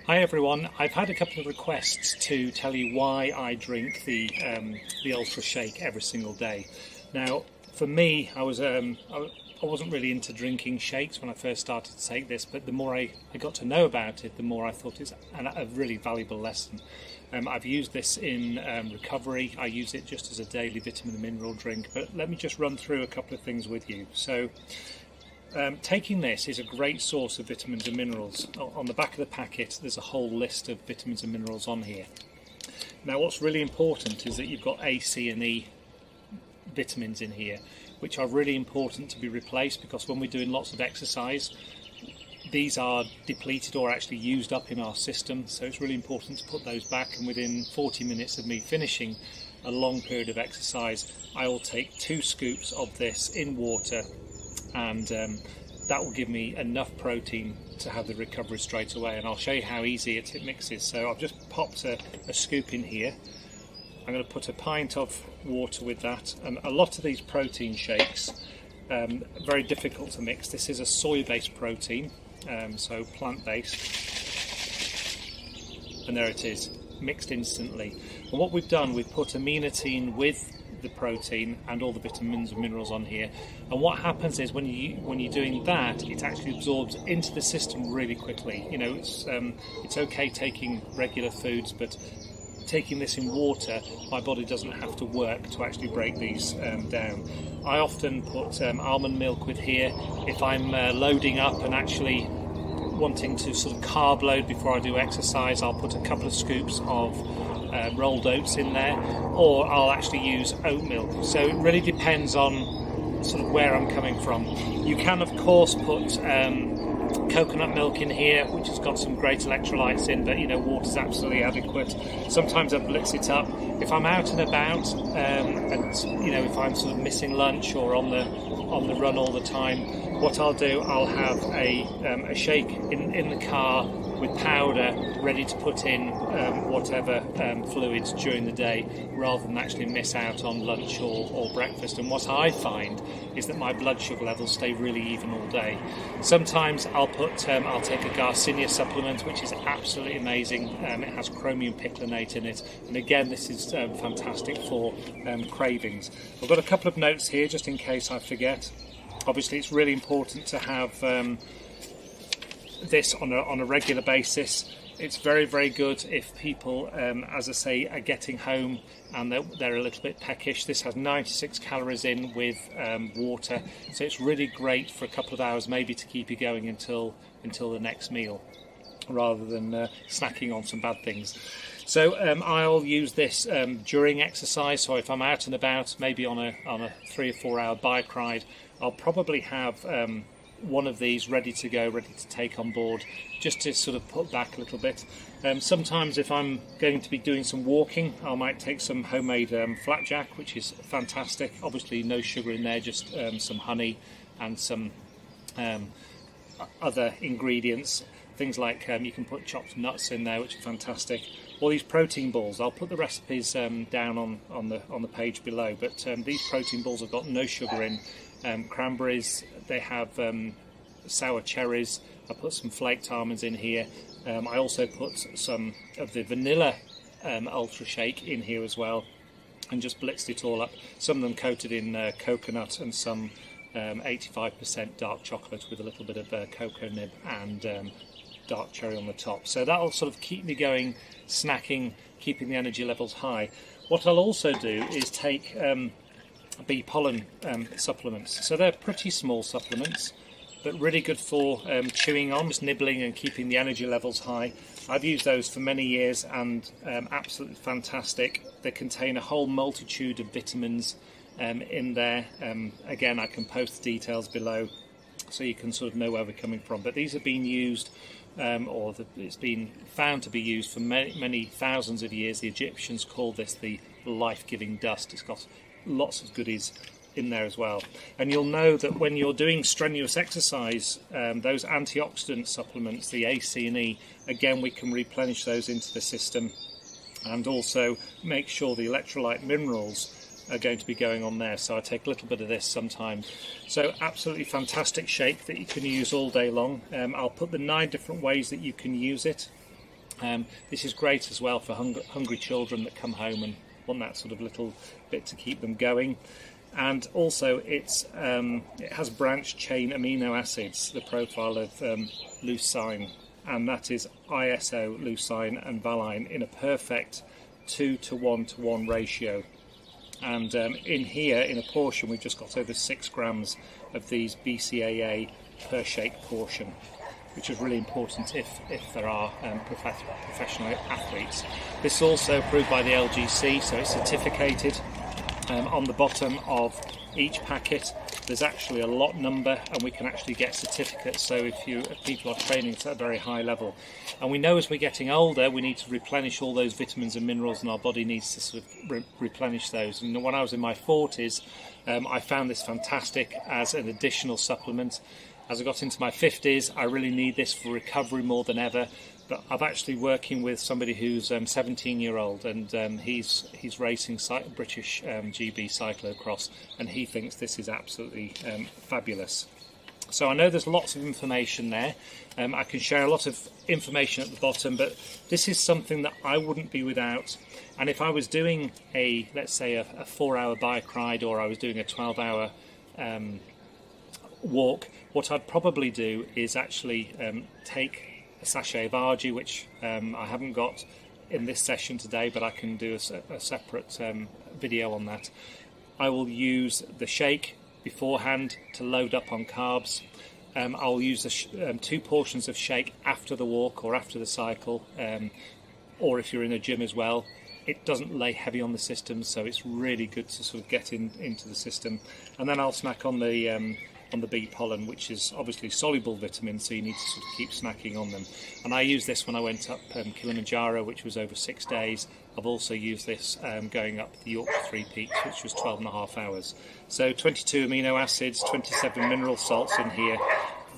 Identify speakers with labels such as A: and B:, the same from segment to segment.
A: Hi everyone, I've had a couple of requests to tell you why I drink the Ultra Shake every single day. Now, for me, I wasn't really into drinking shakes when I first started to take this, but the more I got to know about it, the more I thought it's a really valuable lesson. I've used this in recovery. I use it just as a daily vitamin and mineral drink, but let me just run through a couple of things with you. So, taking this is a great source of vitamins and minerals. On the back of the packet there's a whole list of vitamins and minerals on here. Now what's really important is that you've got A, C and E vitamins in here, which are really important to be replaced, because when we're doing lots of exercise these are depleted or actually used up in our system, so it's really important to put those back. And within 40 minutes of me finishing a long period of exercise, I will take 2 scoops of this in water, and that will give me enough protein to have the recovery straight away. And I'll show you how easy it mixes. So I've just popped a scoop in here. I'm going to put a pint of water with that, and a lot of these protein shakes very difficult to mix. This is a soy-based protein, so plant-based, and there it is, mixed instantly. And what we've done, we've put aminotin with the protein and all the vitamins and minerals on here, and what happens is when you're doing that, it actually absorbs into the system really quickly. You know, it's okay taking regular foods, but taking this in water, my body doesn't have to work to actually break these down. I often put almond milk with here if I'm loading up and actually wanting to sort of carb load before I do exercise. I'll put a couple of scoops of rolled oats in there, or I'll actually use oat milk. So it really depends on sort of where I'm coming from. You can of course put coconut milk in here, which has got some great electrolytes in, but you know, water's absolutely adequate. Sometimes I blitz it up if I'm out and about, and you know, if I'm sort of missing lunch or on the run all the time. What I'll do, I'll have a shake in the car with powder ready to put in whatever fluids during the day, rather than actually miss out on lunch or breakfast. And what I find is that my blood sugar levels stay really even all day. Sometimes I'll take a Garcinia supplement, which is absolutely amazing. It has chromium picolinate in it, and again this is fantastic for cravings. I've got a couple of notes here just in case I forget. Obviously it's really important to have this on a regular basis. It's very, very good if people, as I say, are getting home and they're a little bit peckish. This has 96 calories in with water, so it's really great for a couple of hours, maybe to keep you going until the next meal, rather than snacking on some bad things. So I'll use this during exercise. So if I'm out and about, maybe on a 3 or 4 hour bike ride, I'll probably have one of these ready to go, ready to take on board, just to sort of put back a little bit. Sometimes if I'm going to be doing some walking, I might take some homemade flapjack, which is fantastic. Obviously no sugar in there, just some honey and some other ingredients. Things like you can put chopped nuts in there, which are fantastic. All these protein balls, I'll put the recipes down on the page below, but these protein balls have got no sugar in. Cranberries, they have sour cherries. I put some flaked almonds in here. I also put some of the vanilla Ultra Shake in here as well, and just blitzed it all up. Some of them coated in coconut, and some 85% dark chocolate with a little bit of cocoa nib and dark cherry on the top. So that'll sort of keep me going, snacking, keeping the energy levels high. What I'll also do is take bee pollen supplements. So they're pretty small supplements, but really good for chewing on, just nibbling and keeping the energy levels high. I've used those for many years, and absolutely fantastic. They contain a whole multitude of vitamins in there. Again, I can post the details below so you can sort of know where we're coming from. But these have been used, it's been found to be used for many thousands of years. The Egyptians called this the life-giving dust. It's got lots of goodies in there as well. And you'll know that when you're doing strenuous exercise, those antioxidant supplements, the A, C and E, again we can replenish those into the system, and also make sure the electrolyte minerals are going to be going on there. So I take a little bit of this sometimes. So absolutely fantastic shake that you can use all day long. I'll put the 9 different ways that you can use it This is great as well for hungry children that come home and want that sort of little bit to keep them going. And also it has branched chain amino acids, the profile of leucine, and that is iso, leucine and valine in a perfect 2 to 1 to 1 ratio. And in here, in a portion, we've just got over 6 grams of these BCAA per shake portion, which is really important if there are professional athletes. This is also approved by the LGC, so it's certificated. On the bottom of each packet there's actually a lot number, and we can actually get certificates, so if people are training at a very high level. And we know as we're getting older we need to replenish all those vitamins and minerals, and our body needs to sort of replenish those. And when I was in my 40s I found this fantastic as an additional supplement. As I got into my 50s I really need this for recovery more than ever. But I'm actually working with somebody who's 17-year-old, and he's racing British GB cyclocross, and he thinks this is absolutely fabulous. So I know there's lots of information there. I can share a lot of information at the bottom, but this is something that I wouldn't be without. And if I was doing let's say a 4-hour bike ride, or I was doing a 12-hour walk, what I'd probably do is actually take a sachet of argi, which I haven't got in this session today, but I can do a separate video on that. I will use the shake beforehand to load up on carbs. I'll use the 2 portions of shake after the walk or after the cycle, or if you're in a gym as well. It doesn't lay heavy on the system, so it's really good to sort of get into the system. And then I'll snack on the bee pollen, which is obviously soluble vitamin, so you need to sort of keep snacking on them. And I used this when I went up Kilimanjaro, which was over 6 days. I've also used this going up the York 3 Peaks, which was 12.5 hours. So 22 amino acids, 27 mineral salts in here.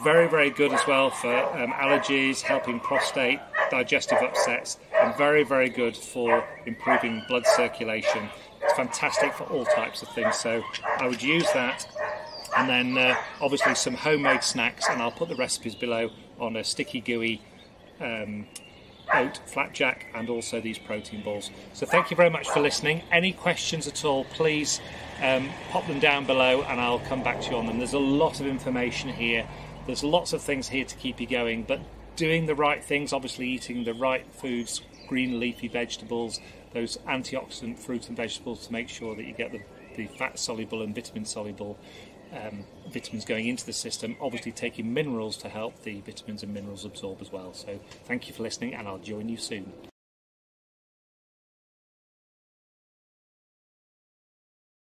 A: Very, very good as well for allergies, helping prostate, digestive upsets, and very, very good for improving blood circulation. It's fantastic for all types of things, so I would use that. And then obviously some homemade snacks, and I'll put the recipes below on a sticky gooey oat flapjack, and also these protein balls. So thank you very much for listening. Any questions at all, please pop them down below and I'll come back to you on them. There's a lot of information here. There's lots of things here to keep you going, but doing the right things, obviously eating the right foods, green leafy vegetables, those antioxidant fruit and vegetables to make sure that you get the fat soluble and vitamin soluble vitamins going into the system, obviously taking minerals to help the vitamins and minerals absorb as well. So thank you for listening, and I'll join you soon.